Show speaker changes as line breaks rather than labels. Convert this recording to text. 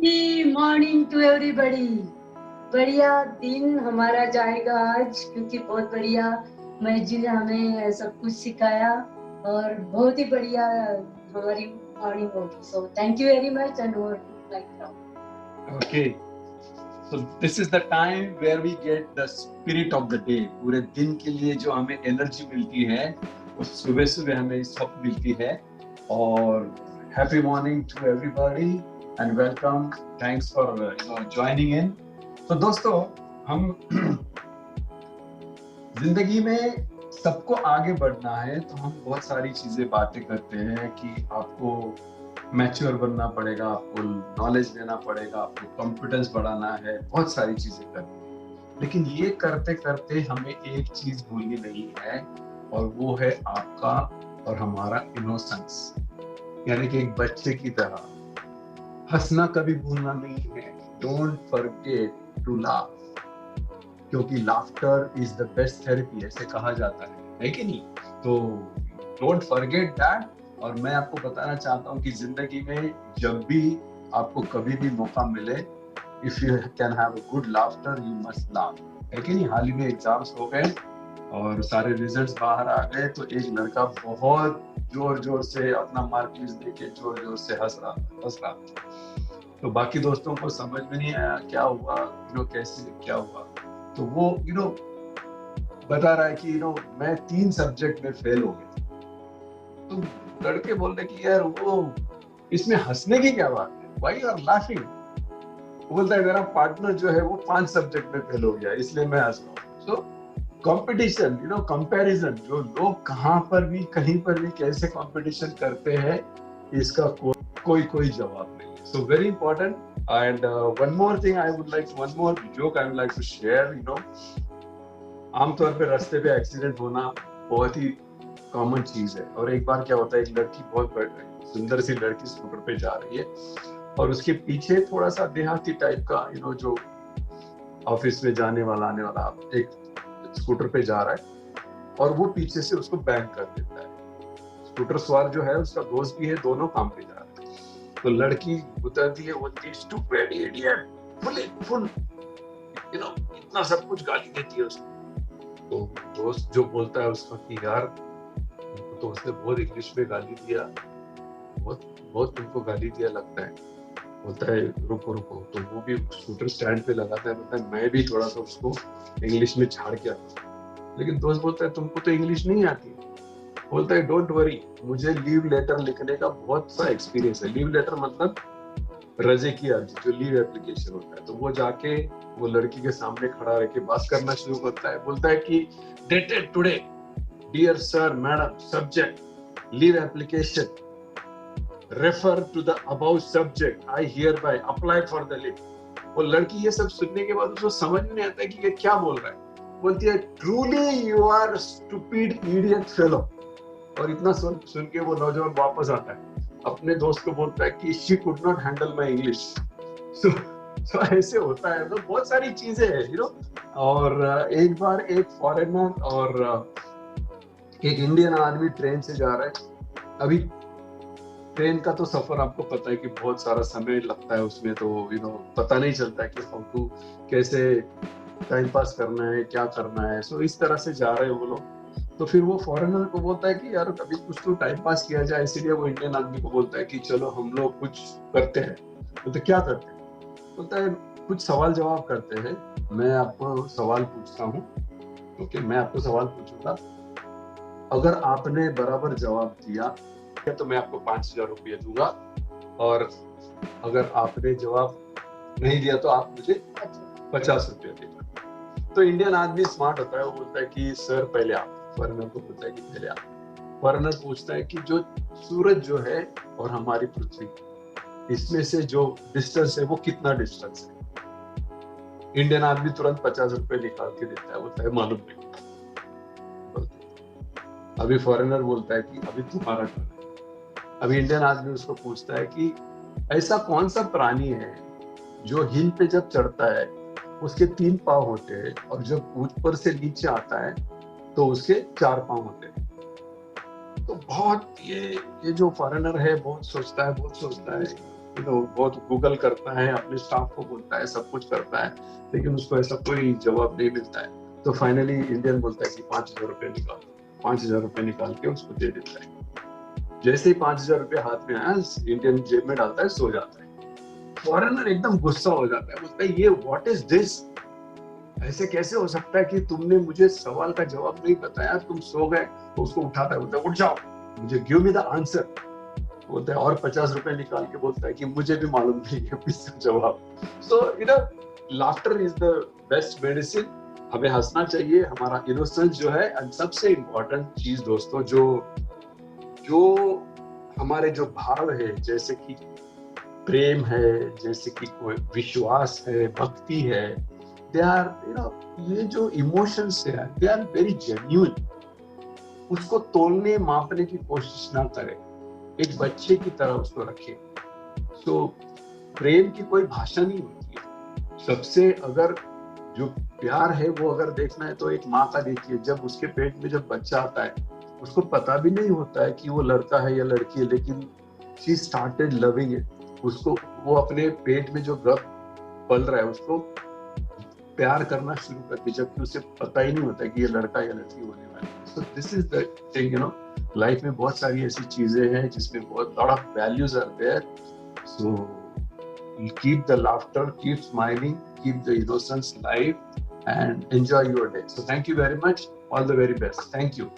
Very morning to everybody. बढ़िया दिन हमारा जाएगा आज, क्योंकि बहुत बढ़िया महेश जी ने हमें सब कुछ सिखाया और बहुत ही बढ़िया हमारी मॉर्निंग होगी। So thank you very much and over to like
Okay, so this is the time where we get the spirit of the day. पूरे दिन के लिए जो हमें एनर्जी मिलती है वो सुबह सुबह हमें सब मिलती है। और happy morning to everybody and welcome, thanks for joining in. तो दोस्तों, हम जिंदगी में सबको आगे बढ़ना है तो हम बहुत सारी चीजें बातें करते हैं कि आपको मैच्योर बनना पड़ेगा, आपको नॉलेज लेना पड़ेगा, आपको कॉन्फिडेंस बढ़ाना है, बहुत सारी चीजें करनी है। लेकिन ये करते करते हमें एक चीज भूलनी नहीं है और वो है आपका और हमारा इनोसेंस, यानी कि एक बच्चे की तरह हंसना कभी भूलना नहीं है। डोंट फॉरगेट टू लाफ, क्योंकि laughter is the best therapy, ऐसे कहा जाता है कि नहीं? तो डोंट फॉरगेट दैट। और मैं आपको बताना चाहता हूँ कि जिंदगी में जब भी आपको कभी भी मौका मिले, if you can have a good laughter you must laugh, है कि नहीं? हाल ही में एग्जाम्स हो गए और सारे रिजल्ट्स बाहर आ गए, तो एक लड़का बहुत जोर जोर से अपना मार्क लिस्ट देके जोर जोर से हंस रहा था। तो बाकी दोस्तों को समझ में नहीं आया क्या हुआ, कैसे क्या हुआ। तो वो बता रहा है कि मैं 3 सब्जेक्ट में फेल हो गया। तो लड़के बोल रहे कि यार वो इसमें हंसने की क्या बात है, व्हाई यू आर लाफिंग? बोलता है मेरा पार्टनर जो है वो 5 सब्जेक्ट में फेल हो गया, इसलिए मैं हंस रहा हूँ। सो कंपटीशन, कंपैरिजन, जो लोग कहाँ पर भी कहीं पर भी कैसे कंपटीशन करते हैं, इसका कोई जवाब नहीं है। So very important. And one more thing I would like, one more joke I would like to share. आमतौर पे रास्ते पे एक्सीडेंट होना बहुत ही कॉमन चीज है। और एक बार क्या होता है, एक लड़की, बहुत सुंदर सी लड़की स्कूटर पे जा रही है और उसके पीछे थोड़ा सा देहाती टाइप का जो ऑफिस में जाने वाला आने वाला एक स्कूटर पे जा रहा है और वो पीछे से उसको बैंग कर देता है। स्कूटर सवार जो है उसका दोस्त भी है, दोनों काम पे जा रहे हैं। तो लड़की उतरती है, बोलती है स्टूपिड इडियट, फुल इतना सब कुछ गाली देती है उसको। तो दोस्त जो बोलता है उसका कि यार तो उसने बहुत इंग्लिश में गाली दिया, बहुत तुमको गाली दिया लगता है। बोलता है रुको। तो वो भी स्कूटर स्टैंड पे लगाता है, बोलता है मैं भी थोड़ा सा उसको इंग्लिश में झाड़ के आता हूँ। लेकिन दोस्त बोलता है तुमको तो इंग्लिश नहीं आती। बोलता है डोंट वरी, मुझे लीव लेटर लिखने का बहुत सा एक्सपीरियंस है। लीव लेटर मतलब रजे की अर्जी, जो लीव एप्लीकेशन होता है। तो वो जाके वो लड़की के सामने खड़ा रह के बात करना शुरू करता है। बोलता है कि dated today, dear sir madam, subject leave application, refer to the above subject, I hereby apply for the leave. वो लड़की ये सब सुनने के बाद उसको समझ में नहीं आता कि ये क्या बोल रहा है। बोलती है truly you are stupid idiot fellow. और इतना सुन के वो नौजवान वापस आता है, अपने दोस्त को बोलता है कि she could not handle my English. So ऐसे होता है। तो बहुत सारी चीजें हैं और एक बार एक फॉरेनर और एक इंडियन आदमी ट्रेन से जा रहा है। अभी ट्रेन का तो सफर आपको पता है कि बहुत सारा समय लगता है उसमें, तो पता नहीं चलता है कि हमको कैसे टाइम पास करना है, क्या करना है। सो इस तरह से जा रहे हैं वो लोग। तो फिर वो फॉरेनर को बोलता है कि यार अभी कुछ तो टाइम पास किया जाए, इसीलिए वो इंडियन आदमी को बोलता है कि चलो हम लोग कुछ करते हैं। तो क्या करते हैं? बोलता है कुछ सवाल जवाब करते हैं। मैं आपको सवाल पूछता हूँ, ओके? मैं आपको सवाल पूछूंगा, अगर आपने बराबर जवाब दिया तो मैं आपको 5,000 रुपये दूंगा, और अगर आपने जवाब नहीं दिया तो आप मुझे 50 रुपये देगा। तो इंडियन आदमी स्मार्ट होता है, वो बोलता है कि सर पहले आप। फॉरेनर को बोलता है कि पहले आप। फॉरेनर पूछता है कि जो सूरज जो है और हमारी पृथ्वी, इसमें से जो डिस्टेंस है वो कितना डिस्टेंस है? इंडियन आदमी तुरंत 50 रुपये निकाल के देता है, बोलता है मालूम नहीं। अभी फॉरेनर बोलता है कि अभी तुम्हारा टर्न है। अभी इंडियन आदमी उसको पूछता है कि ऐसा कौन सा प्राणी है जो हिल पे जब चढ़ता है उसके 3 पाँव होते हैं और जब ऊपर से नीचे आता है तो उसके 4 पाँव होते हैं? तो बहुत ये जो फॉरेनर है बहुत सोचता है। बहुत गूगल करता है, अपने स्टाफ को बोलता है, सब कुछ करता है, लेकिन उसको ऐसा कोई जवाब नहीं मिलता है। तो फाइनली इंडियन बोलता है कि 5,000 रुपये निकाल। 5,000 रुपये निकाल के उसको दे देता है। जैसे ही 5,000 रुपये हाथ में आया, इंडियन जेब में डालता है, सो जाता है। फॉरेनर एकदम गुस्सा हो जाता है, बोलता है ये व्हाट इज दिस, ऐसे कैसे हो सकता है कि तुमने मुझे सवाल का जवाब नहीं बताया, तुम सो गए। तो उसको उठाता है, बोलता है उठ जाओ, मुझे गिव मी द आंसर। बोलता है और 50 रुपए निकाल के बोलता है कि मुझे भी मालूम नहीं है इसका जवाब। So laughter is the best medicine. हमें हंसना चाहिए, हमारा इनोसेंस जो है। एंड सबसे इम्पोर्टेंट चीज दोस्तों, जो हमारे जो भाव है, जैसे कि प्रेम है, जैसे कि कोई विश्वास है, भक्ति है, दे आर ये जो इमोशंस है, दे आर वेरी जेन्युइन। उसको तोलने मापने की कोशिश ना करें, एक बच्चे की तरह उसको रखें। तो प्रेम की कोई भाषा नहीं होती है। सबसे अगर जो प्यार है वो अगर देखना है तो एक माँ का देखिए, जब उसके पेट में जब बच्चा आता है, उसको पता भी नहीं होता है कि वो लड़का है या लड़की है, लेकिन शी स्टार्टेड लविंग इट। उसको वो अपने पेट में जो गर्भ पल रहा है उसको प्यार करना शुरू करती, जबकि उसे पता ही नहीं होता कि ये लड़का या लड़की होने वाला है। So this is the thing, life में बहुत सारी ऐसी चीजें हैं जिसमें बहुत lot of values are there. So keep the laughter, keep smiling, keep the innocence live, and enjoy your day. So thank you very much. All the very best. Thank you.